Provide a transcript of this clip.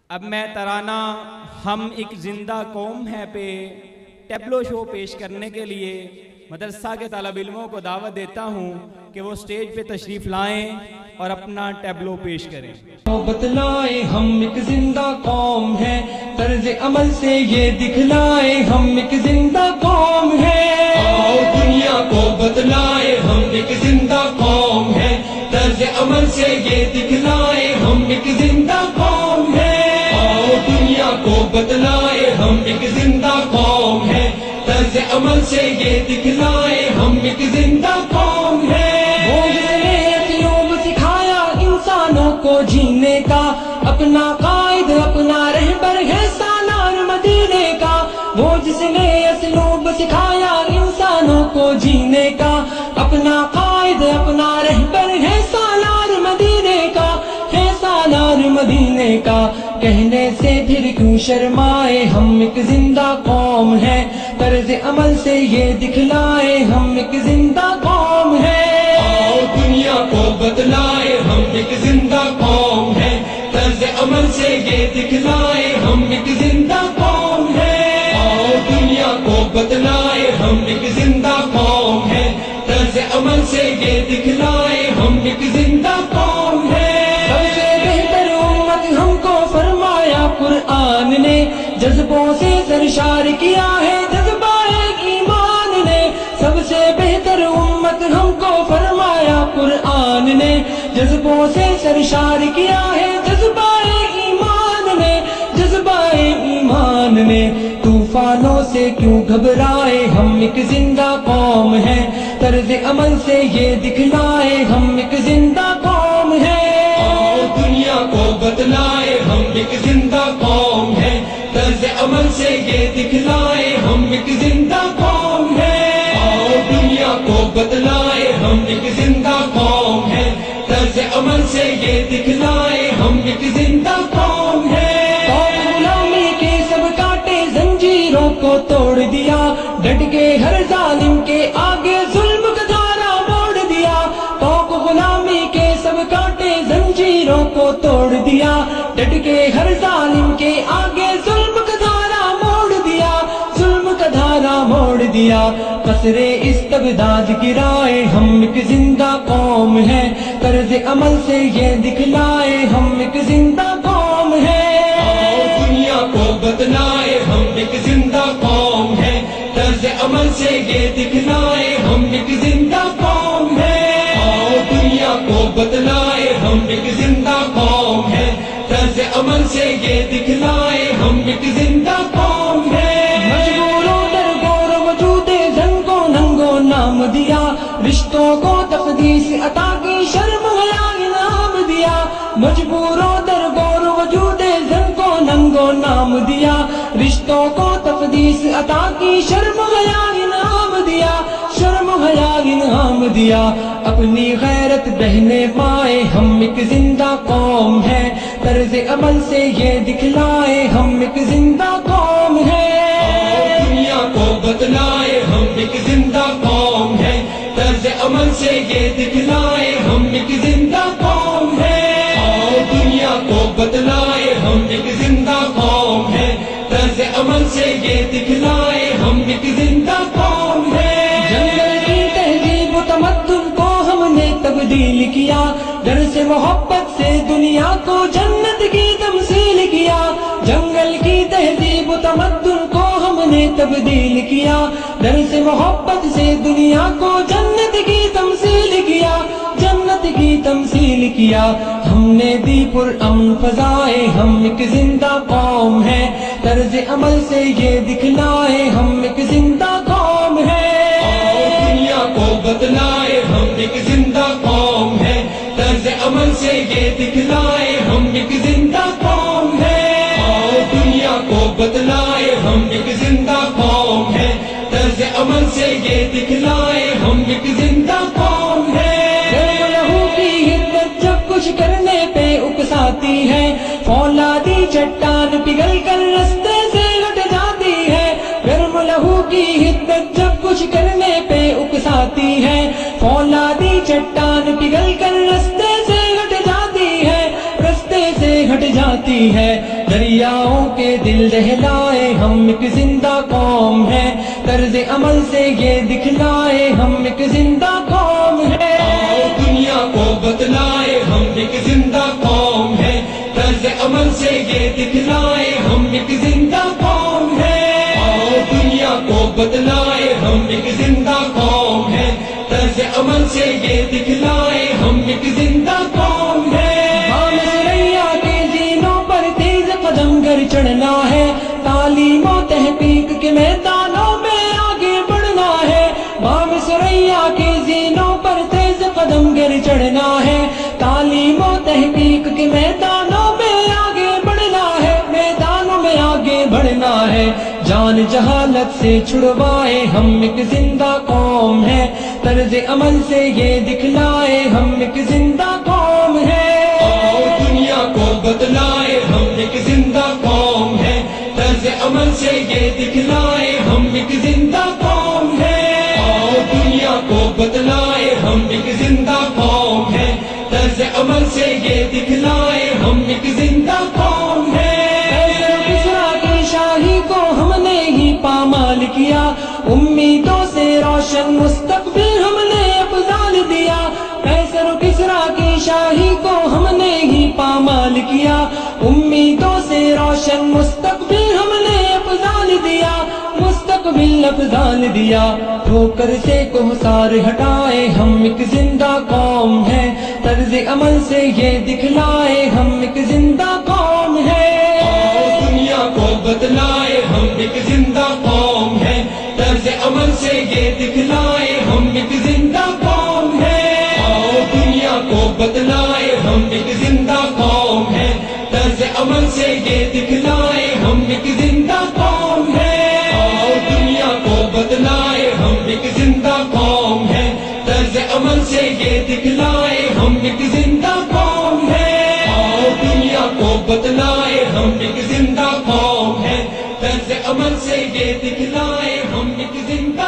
اب میں ترانہ ہم ایک زندہ قوم ہے پہ ٹیبلو شو پیش کرنے کے لیے مدرسہ کے طالب علموں کو دعوت دیتا ہوں کہ وہ سٹیج پہ تشریف لائیں اور اپنا ٹیبلو پیش کریں۔ بتلائیں ہم ایک زندہ قوم ہے، طرز عمل سے یہ دکھلائیں ہم ایک زندہ قوم ہے۔ آؤ دنیا کو بتلائیں ہم ایک زندہ قوم ہے، طرز عمل سے یہ دکھلائیں ہم ایک زندہ قوم ہے۔ آؤ دنیا کو بتلائیں ہم ایک زندہ قوم ہے، طرز عمل سے یہ دکھلائیں ہم ایک زندہ قوم ہے۔ کو جینے کا اپنا قائد اپنا رہبر ہے سالار مدینے کا، وہ جس نے اسلوب سکھایا انسانوں کو جینے کا، اپنا قائد اپنا رہبر ہے سالار مدینے کا، ہے سالار مدینے کا۔ کہنے سے پھر کیوں شرمائے ہم ایک زندہ قوم ہے، طرز عمل سے یہ دکھلائے ہم ایک زندہ قوم ہے۔ آؤ دنیا کو بتلائے ہم ایک زندہ قوم ہے، طرز عمل سے یہ دکھلائے ہم ایک زندہ قوم ہے۔ آؤ دنیا کو بتلائے ہم ایک زندہ قوم ہے، طرز عمل سے یہ دکھلائے ہم ایک زندہ قوم ہے۔ سب سے بہتر امت ہم کو فرمایا قرآن نے، جذبوں سے سرشار کیا ہے جذبہ ایمان نے۔ سب سے بہتر امت ہم کو فرمایا قرآن نے، جذبوں سے سرشار کیا ہے جذبہ ایمان نے، جذبہ ایمان نے۔ طوفانوں سے کیوں گھبرائے ہم ایک زندہ قوم ہے، طرز عمل سے یہ دکھلائے ہم ایک زندہ قوم ہے۔ آؤ دنیا کو بتلائے ہم ایک زندہ قوم ہے، طرز عمل سے یہ دکھلائے ہم ایک زندہ قوم ہے۔ آؤ دنیا کو بتلائے ہم ایک زندہ قوم ہے، طرز عمل سے یہ دکھلائے ہم ایک زندہ قوم ہے۔ غلامی کے سب کاٹے زنجیروں کو توڑ دیا، ڈٹ کے ہر ظالم کے آگے ظلم کا دھارا موڑ دیا۔ توق غلامی کے سب کاٹے زنجیروں کو توڑ دیا، ڈٹ کے ہر ظالم کے آگے ظلم کا دھارا موڑ دیا، ظلم کا دھارا موڑ دیا۔ قصرِ استبداد گرائے ہم ایک زندہ قوم ہے، طرز عمل سے یہ دکھلائے ہم ایک زندہ قوم ہے۔ آؤ دنیا کو بتلائے ہم ایک زندہ قوم ہے، طرز عمل سے یہ دکھلائے ہم ایک زندہ قوم ہے۔ آؤ دنیا کو بتلائے ہم ایک زندہ قوم ہے، طرز عمل سے یہ دکھلائے ہم ایک زندہ قوم ہے۔ مجبوروں در غور وجود زن کو ننگو نام دیا، رشتوں کو تقدیس عطا کی شرم حیا انعام دیا۔ مجبوروں در غور وجود زن کو ننگو نام دیا، رشتوں کو تقدیس عطا کی شرم حیا انعام دیا، شرم حیا انعام دیا۔ اپنی غیرت بہنے پائے ہم ایک زندہ قوم ہے، طرز عمل سے یہ دکھلائے ہم ایک زندہ قوم ہے۔ دنیا کو بتلائے ہم ایک زندہ قوم ہے، طرز عمل سے یہ دکھلائے ہم ایک زندہ قوم ہے۔ آؤ دنیا کو بتلائے ہم ایک زندہ قوم ہے، طرز عمل سے یہ دکھلائے ہم ایک زندہ قوم ہے۔ جنگل کی تہذیب و تمدن کو ہم نے تبدیل کیا، ڈر سے محبت سے دنیا کو جنت کی تمثیل کیا۔ جنگل کی تہذیب و تمدن کو ہم نے تبدیل کیا، ڈر سے محبت سے دنیا کو جنت کی تمثیل کیا، جنت کی تمثیل کیا۔ ہم نے دی پرامن فضائے ہم ایک زندہ قوم ہے، طرز عمل سے یہ دکھلائے ہم ایک زندہ قوم ہے۔ آؤ دنیا کو بتلائے ہم ایک زندہ قوم ہے، طرز عمل سے یہ دکھلائے ہم ایک زندہ قوم ہے۔ آؤ دنیا کو بتلائے ہم ایک زندہ قوم ہے، طرز عمل سے یہ دکھلائے ہم ایک زندہ قوم ہے۔ لہو کی حدت جب کچھ کرنے پہ اکساتی ہے، فولادی چٹان پگھل کر رستے سے ہٹ جاتی ہے۔ گرم لہو کی حدت جب کچھ کرنے پہ اکساتی ہے، فولادی چٹان پگھل کر رستے سے ہٹ جاتی ہے، رستے سے ہٹ جاتی بہتی ہے دریاؤں کے دل دہلائے ہم ایک زندہ قوم ہے طرز عمل سے یہ دکھلائے ہم ایک زندہ قوم ہے آؤ دنیا کو بتلائے ہم ایک زندہ قوم ہے طرز عمل سے یہ دکھلائے ہم ایک زندہ قوم ہے آؤ دنیا کو بتلائے ہم ایک زندہ قوم ہے طرز عمل سے یہ دکھلائے ہم ایک زندہ قوم ہے ہم سریا کے زینوں پر تیز قدم گر چڑھنا ہے تعلیم و تحقیق کے میدانوں میں آگے بڑھنا ہے ہم سریا کے زینوں پر تیز قدم گر چڑھنا ہے تعلیم و تحقیق کے میدانوں میں آگے بڑھنا ہے میدانوں میں آگے بڑھنا ہے جان جہالت سے چھڑوائے ہم ایک زندہ قوم ہے طرز عمل سے یہ دکھلائے ہم ایک زندہ قوم ہے آؤ دنیا کو بتلائے ہم ایک زندہ قوم ہے طرز عمل سے یہ دکھلائے ہم ایک زندہ قوم ہے آؤ دنیا کو بتلائے ہم ایک زندہ قوم ہے طرز عمل سے یہ دکھلائے ہم ایک زندہ قوم ہے کسریٰ کی شاہی کو ہم نے ہی پامال کیا امیدوں سے روشن مستقبل ہم نے افضال دیا قیصر و کسریٰ کی شاہی کو ہم نے ہی پامال کیا امیدوں سے روشن مستقبل ہم نے افضال دیا مستقبل افضال دیا ٹھوکر سے کوہسار ہٹائے ہم ایک زندہ قوم ہے طرز عمل سے یہ دکھلائے ہم ایک زندہ قوم ہے آؤ دنیا کو بتلائے ہم ایک زندہ قوم ہے طرز عمل سے یہ دکھلائے ہم ایک زندہ قوم ہے آؤ دنیا کو بتلائے ہم ایک زندہ قوم ہے طرز عمل سے یہ دکھلائے ہم ایک زندہ قوم ہے آؤ دنیا کو بتلائے ہم ایک زندہ قوم ہے طرز عمل سے یہ دکھلائے ہم ایک زندہ قوم ہے آؤ دنیا کو بتلائے ہم ایک زندہ قوم ہے طرز عمل سے یہ دکھلائے ہم ایک زندہ